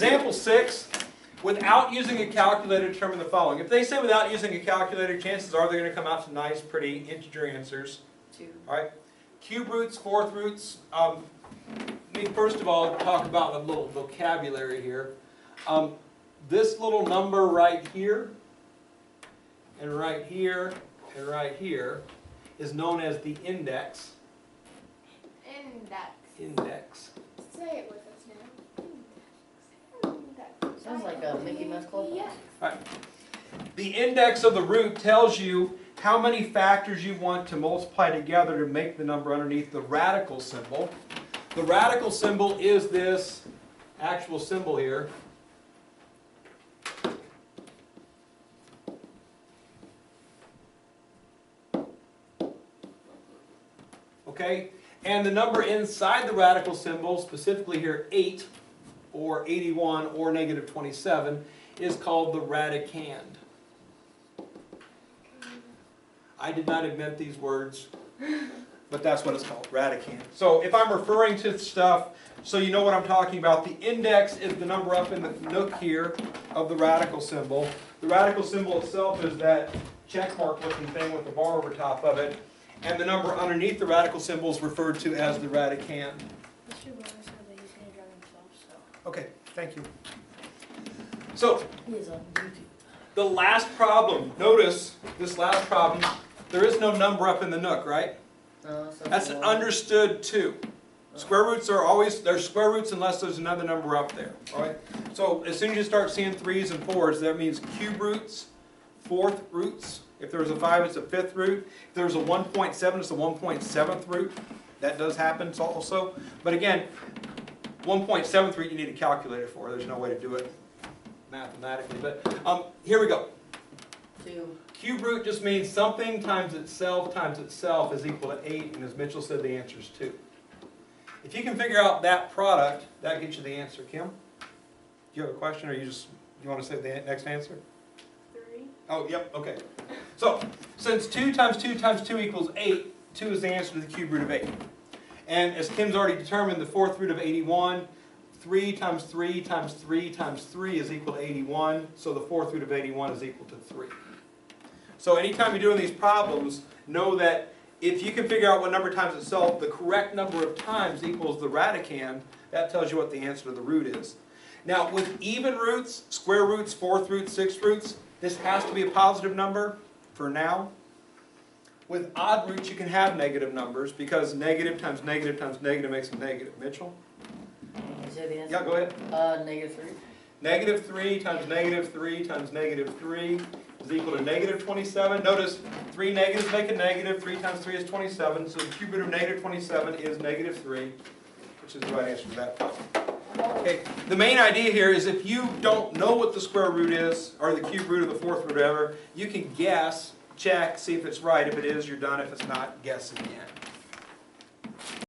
Example 6, without using a calculator, determine the following. If they say without using a calculator, chances are they're going to come out to nice, pretty integer answers. 2. All right. Cube roots, fourth roots. Let me first of all talk about a little vocabulary here. This little number right here, and right here, and right here, is known as the index. Index. Say it with us now. Index. Sounds like a Mickey Mouse Club. Yeah. All right. The index of the root tells you how many factors you want to multiply together to make the number underneath the radical symbol. The radical symbol is this actual symbol here. Okay? And the number inside the radical symbol, specifically here 8, or 81, or negative 27, is called the radicand. I did not invent these words, but that's what it's called, radicand. So if I'm referring to stuff, so you know what I'm talking about, the index is the number up in the nook here of the radical symbol. The radical symbol itself is that check mark looking thing with the bar over top of it. And the number underneath the radical symbol is referred to as the radicand. Mr. Bonus said that he's going to drive himself, so. Okay, thank you. So, He is on YouTube. the last problem, notice this last problem, there is no number up in the nook, right? So That's an understood 2. Square roots are always, they're square roots unless there's another number up there, all right? So as soon as you start seeing 3s and 4s, that means cube roots, fourth roots. If there's a 5, it's a fifth root. If there's a 1.7, it's a 1.7th root. That does happen also. But again, 1.7th root you need a calculator for. There's no way to do it mathematically. But here we go. 2. Cube root just means something times itself is equal to 8. And as Mitchell said, the answer is 2. If you can figure out that product, that gets you the answer. Kim, do you have a question or you want to say the next answer? 3. Oh, yep, okay. So, since 2 times 2 times 2 equals 8, 2 is the answer to the cube root of 8. And as Kim's already determined, the fourth root of 81, 3 times 3 times 3 times 3 is equal to 81. So the fourth root of 81 is equal to 3. So anytime you're doing these problems, know that if you can figure out what number times itself, the correct number of times equals the radicand, that tells you what the answer to the root is. Now, with even roots, square roots, fourth roots, sixth roots, this has to be a positive number for now. With odd roots, you can have negative numbers because negative times negative times negative makes a negative. Mitchell? Is that the answer? Yeah, go ahead. Negative 3. Negative 3 times negative 3 times negative 3 is equal to negative 27. Notice 3 negatives make a negative. 3 times 3 is 27. So the cube root of negative 27 is negative 3, which is the right answer to that problem. Okay, the main idea here is if you don't know what the square root is, or the cube root or the fourth root, whatever, you can guess, check, see if it's right. If it is, you're done. If it's not, guess again.